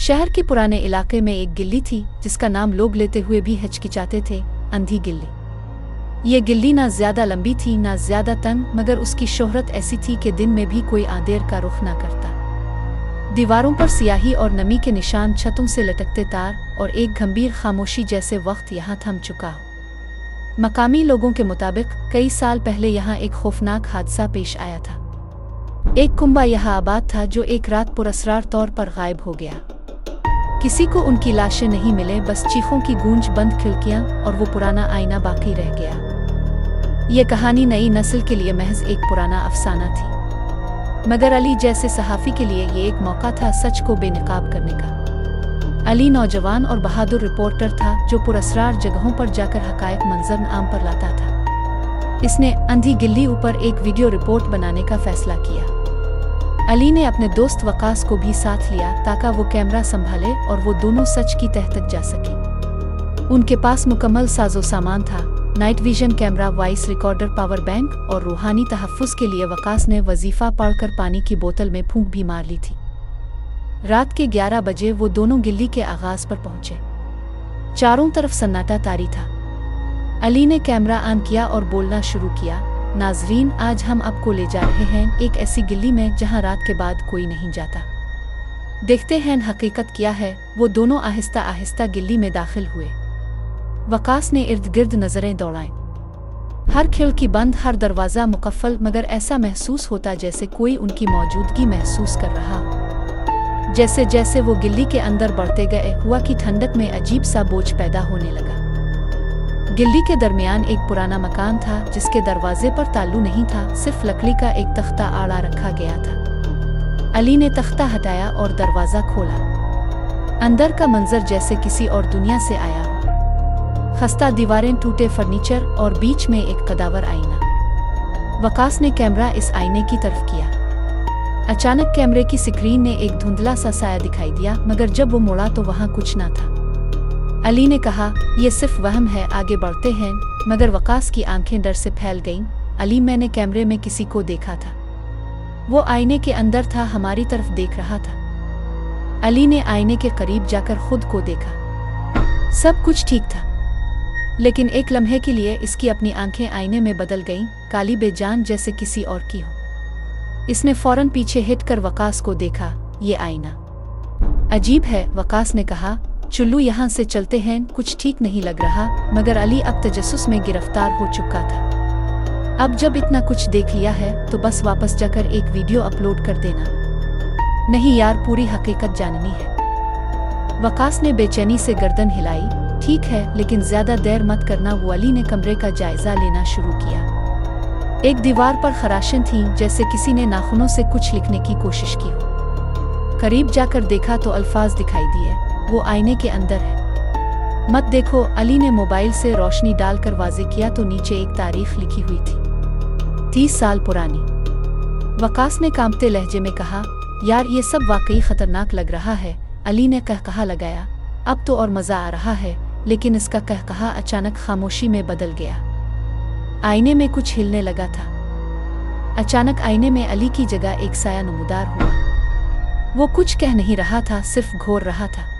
शहर के पुराने इलाके में एक गिल्ली थी जिसका नाम लोग लेते हुए भी हिचकिचाते थे, अंधी गिल्ली। ये गिल्ली ना ज्यादा लंबी थी ना ज्यादा तंग, मगर उसकी शोहरत ऐसी थी कि दिन में भी कोई आंधेर का रुख ना करता। दीवारों पर सियाही और नमी के निशान, छतों से लटकते तार और एक गंभीर खामोशी, जैसे वक्त यहाँ थम चुका हो। मकामी लोगों के मुताबिक कई साल पहले यहाँ एक खौफनाक हादसा पेश आया था। एक कुंबा यहाँ आबाद था जो एक रात पुरअसरार तौर पर गायब हो गया। किसी को उनकी लाशें नहीं मिले, बस चीखों की गूंज, बंद खिड़कियां और वो पुराना आईना बाकी रह गया। ये कहानी नई नस्ल के लिए महज एक पुराना अफसाना थी, मगर अली जैसे सहाफ़ी के लिए ये एक मौका था सच को बेनकाब करने का। अली नौजवान और बहादुर रिपोर्टर था जो पुरअसरार जगहों पर जाकर हकायक मंजर आम पर लाता था। इसने अंधी गिल्ली ऊपर एक वीडियो रिपोर्ट बनाने का फैसला किया। अली ने अपने दोस्त वकास को भी साथ लिया ताकि वो कैमरा संभाले और वो दोनों सच की तह तक जा सके। उनके पास मुकम्मल साजो सामान था, night vision camera, voice recorder, power bank और रूहानी तहफ़्फ़ुज़ के लिए वकास ने वजीफ़ा पढ़कर पानी की बोतल में फूंक भी मार ली थी। रात के 11 बजे वो दोनों गिल्ली के आगाज़ पर पहुंचे। चारों तरफ सन्नाटा तारी था। अली ने कैमरा ऑन किया और बोलना शुरू किया, नाज़रीन, आज हम आपको ले जा रहे हैं एक ऐसी गिल्ली में जहां रात के बाद कोई नहीं जाता। देखते हैं हकीकत क्या है। वो दोनों आहिस्ता आहिस्ता गिल्ली में दाखिल हुए। वकास ने इर्द गिर्द नजरें दौड़ाईं। हर खिड़की बंद, हर दरवाज़ा मुकफ़्फ़ल, मगर ऐसा महसूस होता जैसे कोई उनकी मौजूदगी महसूस कर रहा हो। जैसे जैसे वो गिल्ली के अंदर बढ़ते गए, हुआ की ठंडक में अजीब सा बोझ पैदा होने लगा। गिल्ली के दरमियान एक पुराना मकान था जिसके दरवाजे पर तालू नहीं था, सिर्फ लकड़ी का एक तख्ता आड़ा रखा गया था। अली ने तख्ता हटाया और दरवाज़ा खोला। अंदर का मंजर जैसे किसी और दुनिया से आया हो। खस्ता दीवारें, टूटे फर्नीचर और बीच में एक कदावर आईना। वकास ने कैमरा इस आईने की तरफ किया। अचानक कैमरे की स्क्रीन ने एक धुंधला सा साया दिखाई दिया, मगर जब वो मुड़ा तो वहाँ कुछ ना था। अली ने कहा, यह सिर्फ वहम है, आगे बढ़ते हैं। मगर वकास की आंखें डर से फैल गईं। अली, मैंने कैमरे में किसी को देखा था। वो आईने के अंदर था, हमारी तरफ देख रहा था। अली ने आईने के करीब जाकर खुद को देखा। सब कुछ ठीक था, लेकिन एक लम्हे के लिए इसकी अपनी आंखें आईने में बदल गईं, काली बेजान, जैसे किसी और की हो। इसने फौरन पीछे हिट कर वकास को देखा। ये आईना अजीब है, वकास ने कहा। चुल्लू, यहाँ से चलते हैं, कुछ ठीक नहीं लग रहा। मगर अली अब तजस्सुस में गिरफ्तार हो चुका था। अब जब इतना कुछ देख लिया है तो बस वापस जाकर एक वीडियो अपलोड कर देना। नहीं यार, पूरी हकीकत जाननी है। वकास ने बेचैनी से गर्दन हिलाई। ठीक है, लेकिन ज्यादा देर मत करना। वो अली ने कमरे का जायजा लेना शुरू किया। एक दीवार पर खराशें थीं, जैसे किसी ने नाखूनों से कुछ लिखने की कोशिश की हो। करीब जाकर देखा तो अल्फाज दिखाई दिए, वो आईने के अंदर है। मत देखो, अली ने मोबाइल से रोशनी डालकर वाज़ेह किया तो नीचे एक तारीख लिखी हुई थी, 30 साल पुरानी। वकास ने कांपते लहजे में कहा, यार ये सब वाकई खतरनाक लग रहा है। अली ने कहकहा लगाया। अब तो और मजा आ रहा है, लेकिन इसका कहकहा अचानक खामोशी में बदल गया। आईने में कुछ हिलने लगा था। अचानक आईने में अली की जगह एक साया नमूदार हुआ। वो कुछ कह नहीं रहा था, सिर्फ घोर रहा था।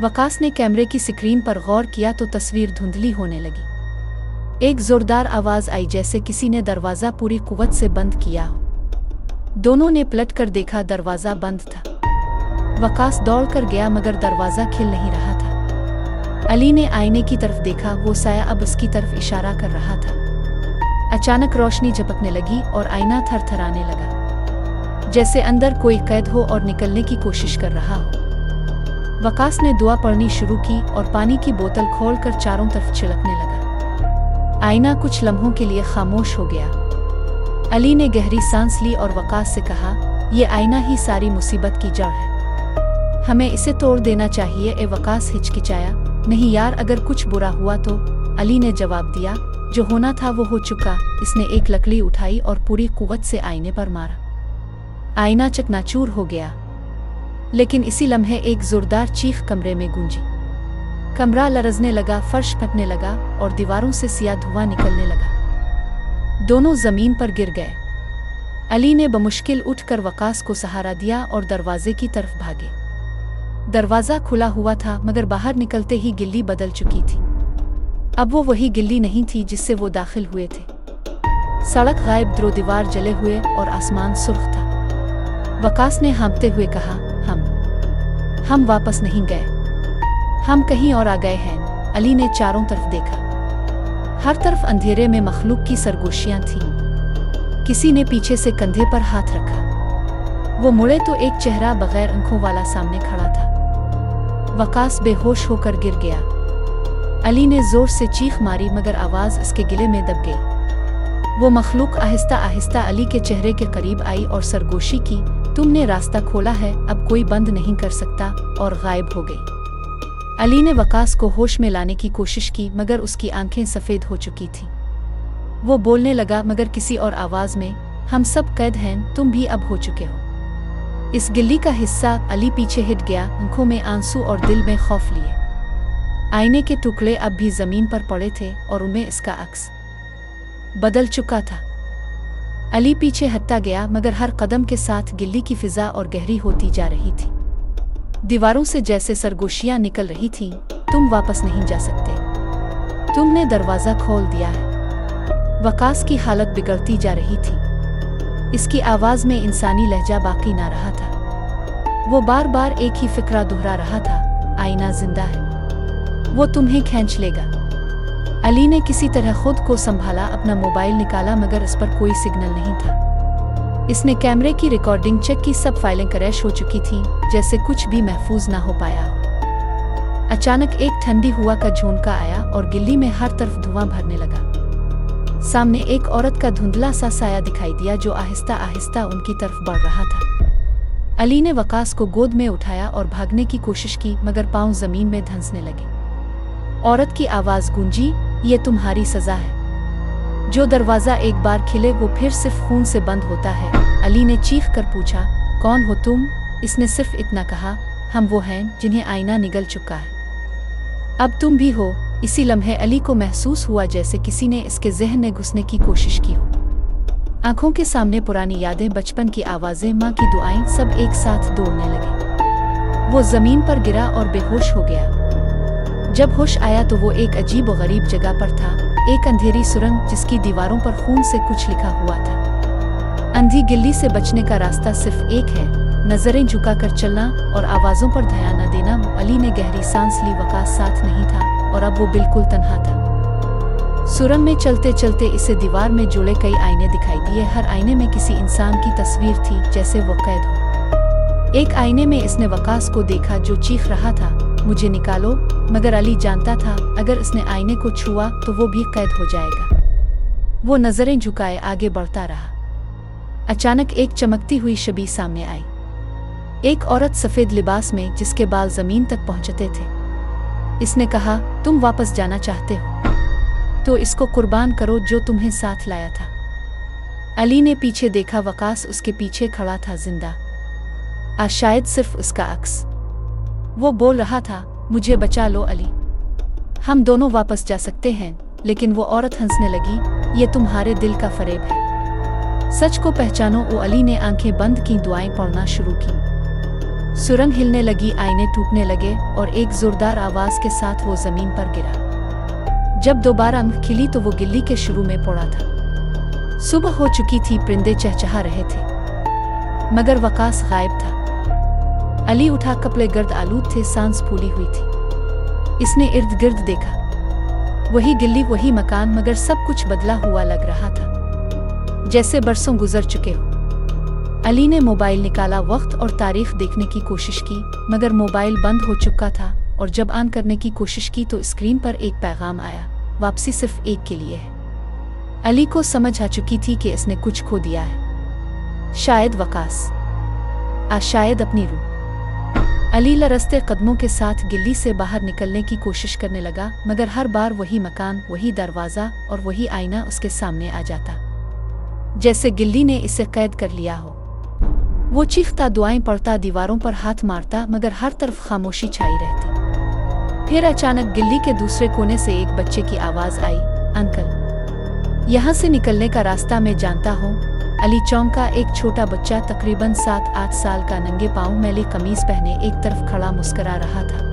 वकास ने कैमरे की स्क्रीन पर गौर किया तो तस्वीर धुंधली होने लगी। एक जोरदार आवाज आई, जैसे किसी ने दरवाजा पूरी कुव्वत से बंद किया हो। दोनों ने पलट कर देखा, दरवाजा बंद था। वकास दौड़ कर गया, मगर दरवाजा खिल नहीं रहा था। अली ने आईने की तरफ देखा, वो साया अब उसकी तरफ इशारा कर रहा था। अचानक रोशनी झपकने लगी और आईना थरथराने लगा, जैसे अंदर कोई कैद हो और निकलने की कोशिश कर रहा हो। वकास ने दुआ पढ़नी शुरू की और पानी की बोतल खोलकर चारों तरफ छिड़कने लगा। आईना कुछ लम्हों के लिए खामोश हो गया। अली ने गहरी सांस ली और वकास से कहा, यह आईना ही सारी मुसीबत की जड़ है, हमें इसे तोड़ देना चाहिए। वकास हिचकिचाया, नहीं यार, अगर कुछ बुरा हुआ तो। अली ने जवाब दिया, जो होना था वो हो चुका। इसने एक लकड़ी उठाई और पूरी कुव्वत से आईने पर मारा। आईना चकनाचूर हो गया, लेकिन इसी लम्हे एक जोरदार चीख कमरे में गूंजी। कमरा लरजने लगा, फर्श फटने लगा और दीवारों से सिया धुआं निकलने लगा। दोनों जमीन पर गिर गए। अली ने बमुश्किल उठकर वकास को सहारा दिया और दरवाजे की तरफ भागे। दरवाज़ा खुला हुआ था मगर बाहर निकलते ही गिल्ली बदल चुकी थी। अब वो वही गिल्ली नहीं थी जिससे वो दाखिल हुए थे। सड़क गायब, दो दीवार जले हुए और आसमान सुर्ख था। वकास ने हाँफते हुए कहा, हम वापस नहीं गए, हम कहीं और आ गए हैं। अली ने चारों तरफ देखा। हर तरफ अंधेरे में मखलूक की सरगोशियां थीं। किसी ने पीछे से कंधे पर हाथ रखा। वो मुड़े तो एक चेहरा बगैर आंखों वाला सामने खड़ा था। वकास बेहोश होकर गिर गया। अली ने जोर से चीख मारी मगर आवाज़ उसके गले में दब गई। वो मखलूक आहिस्ता आहिस्ता अली के चेहरे के करीब आई और सरगोशी की, तुमने रास्ता खोला है, अब कोई बंद नहीं कर सकता, और गायब हो गई। अली ने वकास को होश में लाने की कोशिश की मगर उसकी आंखें सफ़ेद हो चुकी थीं। वो बोलने लगा मगर किसी और आवाज़ में, हम सब कैद हैं, तुम भी अब हो चुके हो। इस गिल्ली का हिस्सा अली पीछे हिट गया, आंखों में आंसू और दिल में खौफ लिए। आईने के टुकड़े अब भी ज़मीन पर पड़े थे और उनमें इसका अक्स बदल चुका था। अली पीछे हटता गया मगर हर कदम के साथ गिल्ली की फिजा और गहरी होती जा रही थी। दीवारों से जैसे सरगोशियां निकल रही थीं, तुम वापस नहीं जा सकते, तुमने दरवाज़ा खोल दिया है। वकास की हालत बिगड़ती जा रही थी। इसकी आवाज़ में इंसानी लहजा बाकी ना रहा था। वो बार बार एक ही फिक्रा दोहरा रहा था, आईना जिंदा है, वो तुम्हें खींच लेगा। अली ने किसी तरह खुद को संभाला, अपना मोबाइल निकाला मगर इस पर कोई सिग्नल नहीं था। इसने कैमरे की रिकॉर्डिंग चेक की, सब फाइलें क्रैश हो चुकी थीं, जैसे कुछ भी महफूज ना हो पाया हो। अचानक एक ठंडी हवा का झोंका आया और गिल्ली में हर तरफ धुआं भरने लगा। सामने एक औरत का धुंधला सा साया दिखाई दिया जो आहिस्ता आहिस्ता उनकी तरफ बढ़ रहा था। अली ने वकास को गोद में उठाया और भागने की कोशिश की मगर पांव जमीन में धंसने लगे। औरत की आवाज़ गूंजी, ये तुम्हारी सजा है। जो दरवाज़ा एक बार खिले वो फिर सिर्फ खून से बंद होता है। अली ने चीख कर पूछा, कौन हो तुम? इसने सिर्फ इतना कहा, हम वो हैं जिन्हें आईना निगल चुका है, अब तुम भी हो। इसी लम्हे अली को महसूस हुआ जैसे किसी ने इसके ज़हन में घुसने की कोशिश की हो। आंखों के सामने पुरानी यादें, बचपन की आवाज़ें, माँ की दुआएं सब एक साथ दौड़ने लगी। वो ज़मीन पर गिरा और बेहोश हो गया। जब होश आया तो वो एक अजीब व गरीब जगह पर था, एक अंधेरी सुरंग जिसकी दीवारों पर खून से कुछ लिखा हुआ था। अंधी गिल्ली से बचने का रास्ता सिर्फ एक है, नजरें झुकाकर चलना और आवाज़ों पर ध्यान न देना। अली ने गहरी सांस ली। वकास साथ नहीं था और अब वो बिल्कुल तन्हा था। सुरंग में चलते चलते इसे दीवार में जुड़े कई आईने दिखाई दिए। हर आईने में किसी इंसान की तस्वीर थी, जैसे वो कैद हो। एक आईने में इसने वकास को देखा जो चीख रहा था, मुझे निकालो, मगर अली जानता था अगर इसने आईने को छुआ तो वो भी कैद हो जाएगा। वो नजरें झुकाए आगे बढ़ता रहा। अचानक एक चमकती हुई छवि सामने आई, एक औरत सफेद लिबास में जिसके बाल जमीन तक पहुंचते थे। इसने कहा, तुम वापस जाना चाहते हो तो इसको कुर्बान करो जो तुम्हें साथ लाया था। अली ने पीछे देखा, वकास उसके पीछे खड़ा था, जिंदा, शायद सिर्फ उसका अक्स। वो बोल रहा था, मुझे बचा लो अली, हम दोनों वापस जा सकते हैं। लेकिन वो औरत हंसने लगी, ये तुम्हारे दिल का फरेब है, सच को पहचानो। वो अली ने आंखें बंद की, दुआएं पढ़ना शुरू की। सुरंग हिलने लगी, आईने टूटने लगे और एक जोरदार आवाज के साथ वो जमीन पर गिरा। जब दोबारा आंख खिली तो वो गिल्ली के शुरू में पड़ा था। सुबह हो चुकी थी, परिंदे चहचहा रहे थे मगर वकास गायब था। अली उठा, कपड़े गर्द आलूद थे, सांस फूली हुई थी। इसने इर्द गिर्द देखा, वही गिल्ली, वही मकान, मगर सब कुछ बदला हुआ लग रहा था, जैसे बरसों गुजर चुके हो। अली ने मोबाइल निकाला, वक्त और तारीख देखने की कोशिश की मगर मोबाइल बंद हो चुका था और जब ऑन करने की कोशिश की तो स्क्रीन पर एक पैगाम आया, वापसी सिर्फ एक के लिए है। अली को समझ आ चुकी थी कि इसने कुछ खो दिया है, शायद वकास, शायद अपनी रूह। अली लरसते कदमों के साथ गिल्ली से बाहर निकलने की कोशिश करने लगा मगर हर बार वही मकान, वही दरवाज़ा और वही आईना उसके सामने आ जाता, जैसे गिल्ली ने इसे कैद कर लिया हो। वो चीखता, दुआएं पढ़ता, दीवारों पर हाथ मारता मगर हर तरफ खामोशी छाई रहती। फिर अचानक गिल्ली के दूसरे कोने से एक बच्चे की आवाज़ आई, अंकल, यहाँ से निकलने का रास्ता मैं जानता हूँ, अली चौंका। एक छोटा बच्चा तकरीबन 7-8 साल का नंगे पाँव मैली कमीज पहने एक तरफ खड़ा मुस्करा रहा था।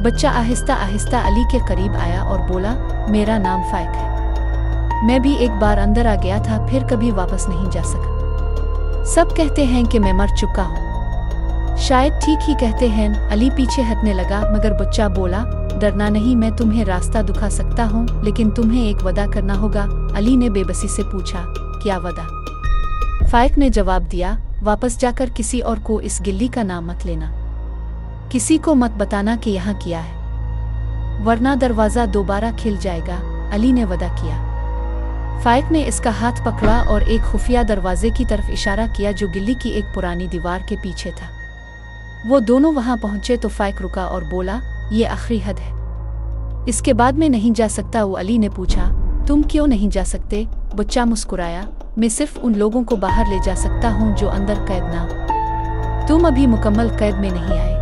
बच्चा आहिस्ता आहिस्ता अली के करीब आया और बोला, मेरा नाम फाइक है। मैं भी एक बार अंदर आ गया था, फिर कभी वापस नहीं जा सका। सब कहते हैं कि मैं मर चुका हूँ। शायद ठीक ही कहते हैं। अली पीछे हटने लगा, मगर बच्चा बोला, डरना नहीं, मैं तुम्हें रास्ता दिखा सकता हूँ, लेकिन तुम्हें एक वादा करना होगा। अली ने बेबसी से पूछा, क्या वादा? फाइक ने जवाब दिया, वापस जाकर किसी और को इस गिल्ली का नाम मत लेना। किसी को मत बताना कि यहाँ किया है, वरना दरवाजा दोबारा खिल जाएगा। अली ने वादा किया। फाइक ने इसका हाथ पकड़ा और एक खुफिया दरवाजे की तरफ इशारा किया जो गिल्ली की एक पुरानी दीवार के पीछे था। वो दोनों वहां पहुंचे तो फाइक रुका और बोला, ये आखिरी हद है, इसके बाद मैं नहीं जा सकता। वो अली ने पूछा, तुम क्यों नहीं जा सकते? बच्चा मुस्कुराया, मैं सिर्फ उन लोगों को बाहर ले जा सकता हूँ जो अंदर कैद ना। तुम अभी मुकम्मल कैद में नहीं आए।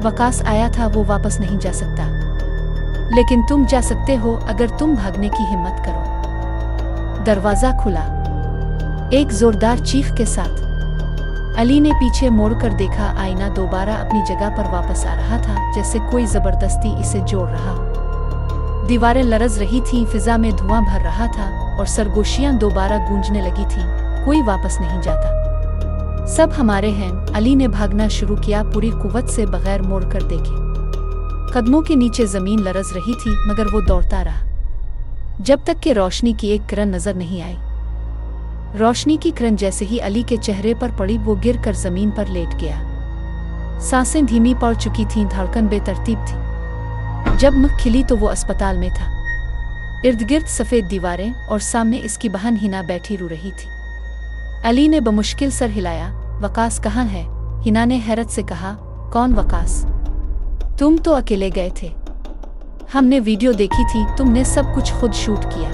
वकास आया था, वो वापस नहीं जा सकता, लेकिन तुम जा सकते हो अगर तुम भागने की हिम्मत करो। दरवाजा खुला एक जोरदार चीख के साथ। अली ने पीछे मोड़कर देखा, आईना दोबारा अपनी जगह पर वापस आ रहा था, जैसे कोई जबरदस्ती इसे जोड़ रहा। दीवारें लरज रही थीं, फिजा में धुआं भर रहा था और सरगोशियां दोबारा गूंजने लगी थीं। कोई वापस नहीं जाता, सब हमारे हैं। अली ने भागना शुरू किया, पूरी कुव्वत से, बगैर मोड़ कर देखे। कदमों के नीचे जमीन लरज रही थी, मगर वो दौड़ता रहा जब तक कि रोशनी की एक किरण नजर नहीं आई। रोशनी की किरण जैसे ही अली के चेहरे पर पड़ी, वो गिर कर जमीन पर लेट गया। सांसें धीमी पड़ चुकी थीं, धड़कन बेतरतीब थी। जब मुख खिली तो वो अस्पताल में था। इर्द गिर्द सफेद दीवारें और सामने इसकी बहन हिना बैठी रो रही थी। अली ने बमुश्किल सर हिलाया, वकास कहाँ है? हिना ने हैरत से कहा, कौन वकास? तुम तो अकेले गए थे, हमने वीडियो देखी थी, तुमने सब कुछ खुद शूट किया।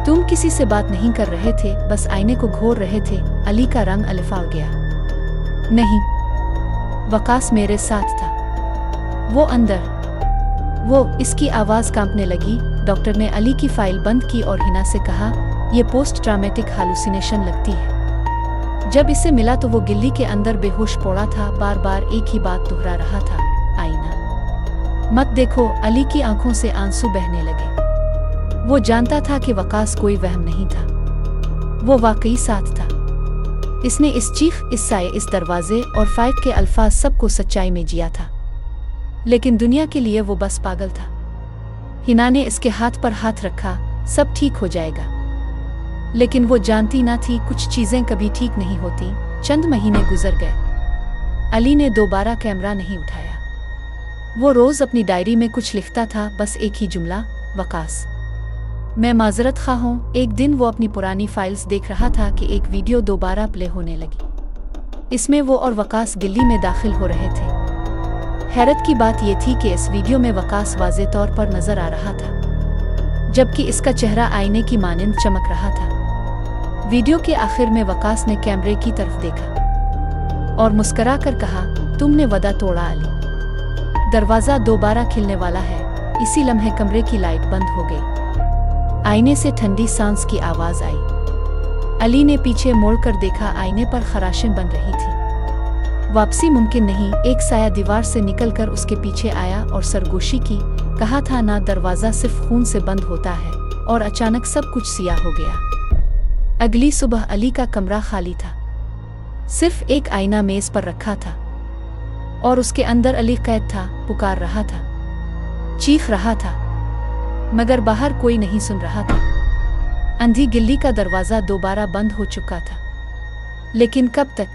तुम किसी से बात नहीं कर रहे थे, बस आईने को घोर रहे थे। अली का रंग अलिफा गया। नहीं, वकास मेरे साथ था, वो अंदर। वो, इसकी आवाज कांपने लगी। डॉक्टर ने अली की फाइल बंद की और हिना से कहा, ये पोस्ट ट्रॉमेटिक हालुसिनेशन लगती है। जब इसे मिला तो वो गिल्ली के अंदर बेहोश पड़ा था, बार बार एक ही बात दोहरा रहा था, आईना मत देखो। अली की आंखों से आंसू बहने लगे। वो जानता था कि वकास कोई वहम नहीं था, वो वाकई साथ था। इसने इस चीख, इस साए, इस दरवाजे और फाइक के अल्फाज सबको सच्चाई में जिया था, लेकिन दुनिया के लिए वो बस पागल था। हिना ने इसके हाथ पर हाथ रखा, सब ठीक हो जाएगा। लेकिन वो जानती ना थी, कुछ चीजें कभी ठीक नहीं होती। चंद महीने गुजर गए। अली ने दोबारा कैमरा नहीं उठाया। वो रोज अपनी डायरी में कुछ लिखता था, बस एक ही जुमला, वकास, मैं माजरत खा हूँ। एक दिन वो अपनी पुरानी फाइल्स देख रहा था कि एक वीडियो दोबारा प्ले होने लगी। इसमें वो और वकास गिल्ली में दाखिल हो रहे थे। हैरत की बात यह थी कि इस वीडियो में वकास वाज़े तौर पर नजर आ रहा था, जबकि इसका चेहरा आईने की मानिंद चमक रहा था। वीडियो के आखिर में वकास ने कैमरे की तरफ देखा और मुस्करा कर कहा, तुमने वादा तोड़ा अली, दरवाजा दोबारा खिलने वाला है। इसी लम्हे कमरे की लाइट बंद हो गई। आईने से ठंडी सांस की आवाज आई। अली ने पीछे मुड़कर देखा, आईने पर खराशें बन रही थी। वापसी मुमकिन नहीं। एक साया दीवार से निकलकर उसके पीछे आया और सरगोशी की। कहा था ना, दरवाजा सिर्फ खून से बंद होता है। और अचानक सब कुछ सियाह हो गया। अगली सुबह अली का कमरा खाली था, सिर्फ एक आईना मेज पर रखा था और उसके अंदर अली कैद था, पुकार रहा था, चीख रहा था, मगर बाहर कोई नहीं सुन रहा था। अंधी गिल्ली का दरवाजा दोबारा बंद हो चुका था, लेकिन कब तक?